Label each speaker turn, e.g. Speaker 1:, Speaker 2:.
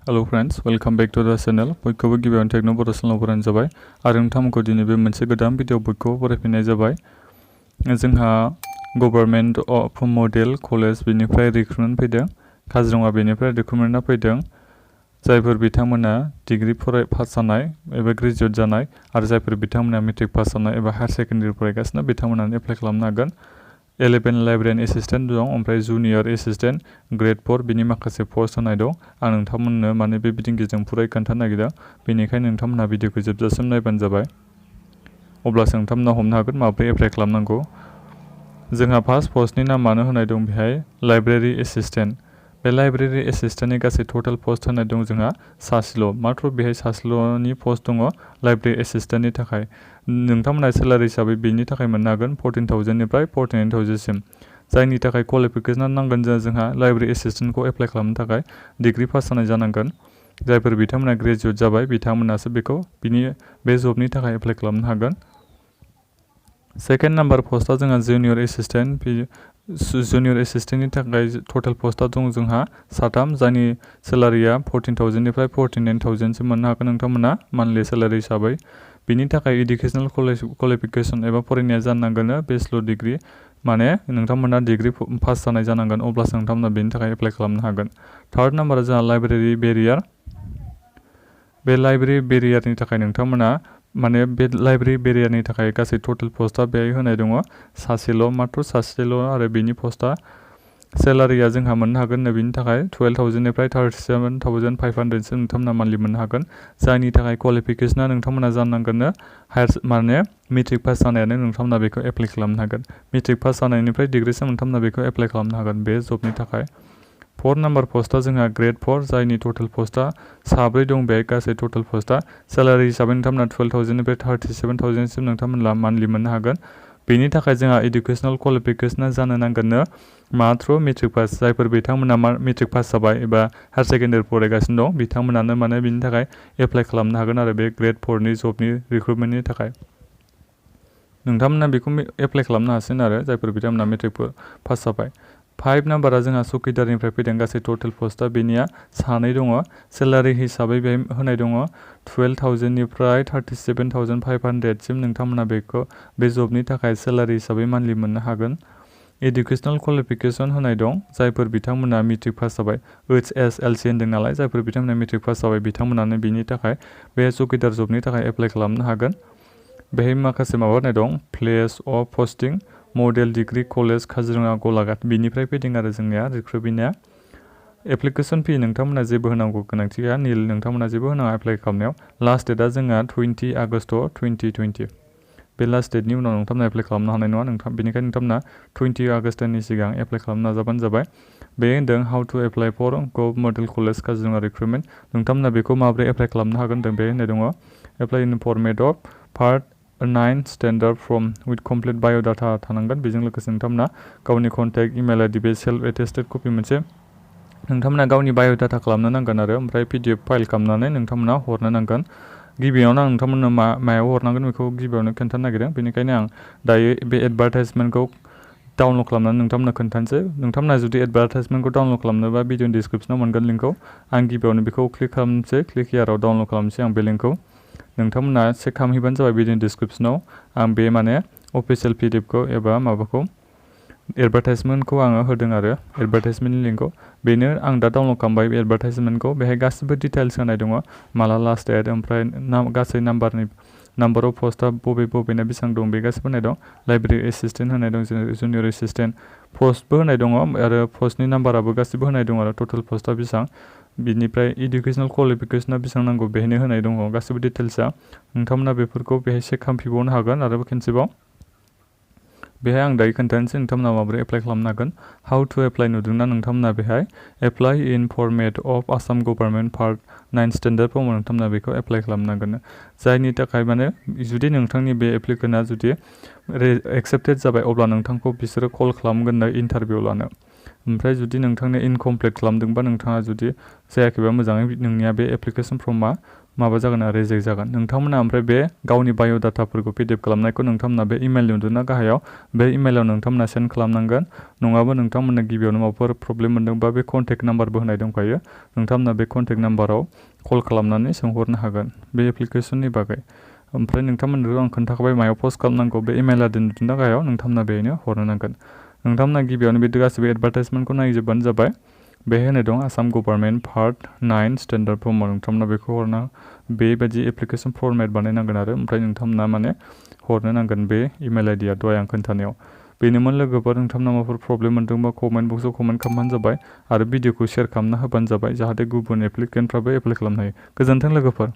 Speaker 1: Hello friends, welcome back to the channel. बयखौबो गिबियावनो टेक्न' बर' चेनेलाव बरायनाय जाबाय आरो नोंथांमोनखौ दिनै बे मोनसे गोदान भिडिअ बयखौबो बरायफिननाय जाबाय। जोंहा गभर्नमेंट अफ मडेल कलेज बेनिफ्राय रिक्रुटमेन्ट फैदों, काजिरङा बेनिफ्राय रिक्रुटमेन्टआ फैदों। जायफोर बिथांमोना डिग्री पास जानाय एबा ग्रेजुवेट जानाय आरो जायफोर बिथांमोना मेट्रिक पास जानाय एबा हायार सेकेन्डारि फरायगासिनो बिथांमोनानो एप्लाइ खालामनो हागोन। 11 लाइब्रेरियान एसिस्टेन्ट दं, ओमफ्राय जुनियर एसिस्टेन्ट ग्रेड 4 बिनि माखासे पस्ट होनाय दं। आं नोंथांमोननो माने बे बिदिंगिजों पुराय खोन्थानो नागिरदों, बेनिखायनो नोंथांमोनहा भिडिअखौ जोबजासिम नायबानो जाबाय, अब्लासो नोंथांमोना हमनो हागोन माबोरै एप्लाइ खालामनांगौ। जोंहा फार्स्ट पस्टनि नामानो होनाय दं बेहाय लाइब्रेरि एसिस्टेन्ट। बे लाइब्रेरि एसिस्टेन्टनि गासै टटेल पस्ट होनाय दं जोंहा सासेल', मात्र बेहाय सासेल'नि पस्ट दङ लाइब्रेरि एसिस्टेन्टनि थाखाय। नोंथांमोना सेलारि हिसाबै बेनि थाखाय मोननो हागोन 14,000निफ्राय 49,000सिम। जायनि थाखाय क्वालिफिकेसना नांगोन जोंहा लाइब्रेरि एसिस्टेन्टखौ एप्लाइ खालामनो थाखाय डिग्री पास जानाय जानांगोन। जायफोर बिथांमोना ग्रेजुवेट जाबाय बिथांमोनासो बेखौ बे जबनि थाखाय एप्लाइ खालामनो हागोन। सेकेन्ड नाम्बार पस्टआ जोंहा जुनियर एसिस्टेन्ट। जुनियर एसिस्टेन्टनि थाखाय टटेल पस्टआ दं जोंहा 3, जायनि सेलारिया 14,000निफ्राय 49,000सिम मोननो हागोन नोंथांमोना मान्थलि सेलारि हिसाबै। बिनि थाखाय इडुकेसनेल क्वालिफिकेसन एबा फरायनाया जानांगोन बेचलर डिग्री, माने नोंथांमोना डिग्री पास जानाय जानांगोन, अब्लासो नोंथांमोना बेनि थाखाय एप्लाइ खालामनो हागोन। थार्ड नाम्बारा जोंहा लाइब्रेरि बेरियार। बे लाइब्रेरि बेरियारनि थाखाय नोंथांमोना माने बे लाइब्रेरि बेरियारनि थाखाय गासै टटेल पस्टआ बेहाय होनाय दङ सासेल', मात्र सासेल' आरो बेनि पस्टआ सेलारिया जोंहा मोननो हागोन बेनि थाखाय 12,000निफ्राय 37,500सिम नोंथांमोना मान्थलि मोननो हागोन। जायनि थाखाय क्वालिफिकेसना नोंथांमोना जानांगोन माने मेट्रिक पास जानायानो नोंथांमोना बेखौ एप्लाइ खालामनो हागोन। मेट्रिक पास जानायनिफ्राय डिग्रीसिम नोंथांमोना बेखौ एप्लाइ खालामनो हागोन बे जबनि थाखाय। फोर्थ नाम्बार पस्टआ जोंहा ग्रेड 4, जायनि टटेल पस्टआ 7 दं। बे गासै टटेल पस्टआ सेलारि हिसाबै नोंथांमोना 12,000निफ्राय 37,000सिम नोंथांमोना मान्थलि मोननो हागोन। बेनि थाखाय जोंहा इडुकेसनेल क्वालिफिकेसना जानो नांगोन मात्र मेट्रिक पास। जायफोर बिथांमोना मेट्रिक पास जाबाय एबा हायार सेकेन्डारि फरायगासिनो दं बिथांमोनानो माने बिनि थाखाय एप्लाइ खालामनो हागोन आरो बे ग्रेड 4नि जबनि रिक्रुटमेन्टनि थाखाय नोंथांमोना बेखौ एप्लाइ खालामनो हासिगोन आरो जायफोर बिथांमोना मेट्रिक पास जाबाय। 5 नाम्बारा जोंहा चौकीदारनिफ्राय फैदों, गासै टटेल पस्टआ बेनिया 2 दङ। सेलारि हिसाबै बे होनाय दङ 12,000निफ्राय 37,500सिम नोंथांमोना बेखौ बे जबनि थाखाय सेलारि हिसाबै मान्थलि मोननो हागोन। इडुकेसनेल क्वालिफिकेसन होनाय दं, जायफोर बिथांमोना मेट्रिक पास जाबाय, HSLC होनदों नालाय, जायफोर बिथांमोना मेट्रिक पास जाबाय बिथांमोनानो बिनि थाखाय बे चौकीदार जबनि थाखाय एप्लाइ खालामनो हागोन। बेहाय माखासे माबा होनाय दं, place of posting model degree college Kaziranga Golaghat, बिनिफ्राय फैदों आरो जोंनिया रिक्रुटमेन्टआ। एप्लिकेसन फी नोंथांमोना जेबो होनांगौ गोनांथि गैया, निल, नोंथांमोना जेबो होनाङा एप्लाइ खालामनायाव। लास्ट डेटआ जोंहा 20 आगस्ट 2020। बे लास्ट डेटनि उनाव नोंथांमोना एप्लाइ खालामनो हानाय नङा, बेनिखायनो नोंथांमोना 20 आगस्टनि सिगां एप्लाइ खालामनो नाजाबानो जाबाय। बे होनदों how to apply for Gov model college Kaziranga recruitment. नोंथांमोना बेखौ माबोरै एप्लाइ खालामनो हागोन होनदों, बे होननाय दङ apply in format of part 9 standard form with complete biodata थानांगोन। बेजों लोगोसे नोंथांमोना गावनि कन्टेक्ट इमेल आइडि, बे सेल्फ एटेस्टेड कपि मोनसे नोंथांमोना गावनि बाय'डाटा खालामनो नांगोन आरो ओमफ्राय PDF फाइल खालामनानै नोंथांमोना हरनो नांगोन। गिबियावनो आं नोंथांमोननो मायाव हरनांगोन बेखौ गिबियावनो खोन्थानो नागिरदों, बेनिखायनो आं दायो बे एडभार्टाइजमेन्टखौ डाउनलड खालामनानै नोंथांमोननो खोन्थानोसै। नोंथांमोना जुदि एडभार्टाइजमेन्टखौ डाउनलड खालामनोबा भिडिअनि डिसक्रिपसनाव मोनगोन लिंकखौ। आं गिबियावनो बेखौ क्लिक खालामनोसै, क्लिक हियाराव डाउनलड खालामनोसै आं बे लिंकखौ। नोंथांमोना चेक खालामहैबानो जाबाय भिडिअनि डिसक्रिपसनाव। आं बे माने अफिसियेल PDF खौ एबा माबाखौ एडभार्टाइजमेन्टखौ आङो होदों आरो एडभार्टाइजमेन्टनि लिंकखौ। बेनो आं दा डाउनलड खालामबाय बे एडभार्टाइजमेन्टखौ। बेहाय गासिबो डिटेल्स होनाय दङ, माला लास्ट डेट, ओमफ्राय गासै नाम्बार अफ पस्टआ बबेना बेसेबां दं बे गासिबो होनाय दं। लाइब्रेरि एसिस्टेन्ट होनाय दं, जुनियर एसिस्टेन्ट पस्टबो होनाय दङ आरो पस्टनि नाम्बाराबो गासिबो होनाय दं आरो टटेल पस्टआ बेसेबां। बिनिफ्राय इडुकेसनेल क्वालिफिकेसना बेसेबां नांगौ बेहायनो होनाय दङ गासिबो डिटेल्सआ। नोंथांमोना बेफोरखौ बेहाय चेक खालामफिनबावनो हागोन आरो खेनसेबाव। बेहाय आं दायो खोन्थानोसै नोंथांमोना माबोरै एप्लाइ खालामनो हागोन। हाउ टु एप्लाइ नुदोंना नोंथांमोना बेहाय apply in format of Assam government part 9 standard form नोंथांमोना बेखौ एप्लाइ खालामनांगोन। जायनि थाखाय माने जुदि नोंथांनि बे एप्लिकेन्टआ जुदि एक्सेप्टेड जाबाय अब्ला नोंथांखौ बिसोरो कल खालामगोन इन्टारभिउ लानो। ओमफ्राय जुदि नोंथांनो इनकमप्लिट खालामदोंबा नोंथाङा जुदि जायाखैबा मोजाङै नोंनिया बे एप्लिकेसन फर्मा माबा जागोन आरो रिजेक्ट जागोन। नोंथांमोना ओमफ्राय बे गावनि बाय'डाटाफोरखौ PDF खालामनायखौ नोंथांमोना बे इमेल नुदोंना गाहायाव बे इमेलाव नोंथांमोना सेन्ड खालामनांगोन। नङाबा नोंथांमोना गिबियावनो माबाफोर प्रब्लेम मोनदोंबा बे कन्टेक्ट नाम्बारबो होनाय दंखायो। नोंथांमोना बे कन्टेक्ट नाम्बाराव कल खालामनानै सोंहरनो हागोन बे एप्लिकेसननि बागै। ओमफ्राय नोंथांमोननो आं खोन्थाखाबाय मायाव पस्ट खालामनांगौ बे इमेल आइडि नुदोंना गाहायाव नोंथांमोना बेनो हरनो नांगोन। नोंथांमोना गिबियावनो बे गासिबो एडभार्टाइजमेन्टखौ नायजोबबानो जाबाय। बेहाय होनाय दं Assam government part 9 standard form नोंथांमोना बेखौ हरना बेबायदि एप्लिकेसन फर्मेट बानायनांगोन आरो ओमफ्राय नोंथांमोना माने हरनो नांगोन बे इमेल आइडिया दहाय आं खोन्थानायाव। बेनोमोन लोगोफोर, नोंथांमोना माबाफोर प्रब्लेम मोनदोंबा कमेन्ट बक्सआव कमेन्ट खालामबानो जाबाय आरो भिडिअखौ शेयार खालामना होबानो जाबाय जाहाथे गुबुन एप्लिकेन्टफ्राबो एप्लाइ खालामनो हायो। गोजोन्थों लोगोफोर।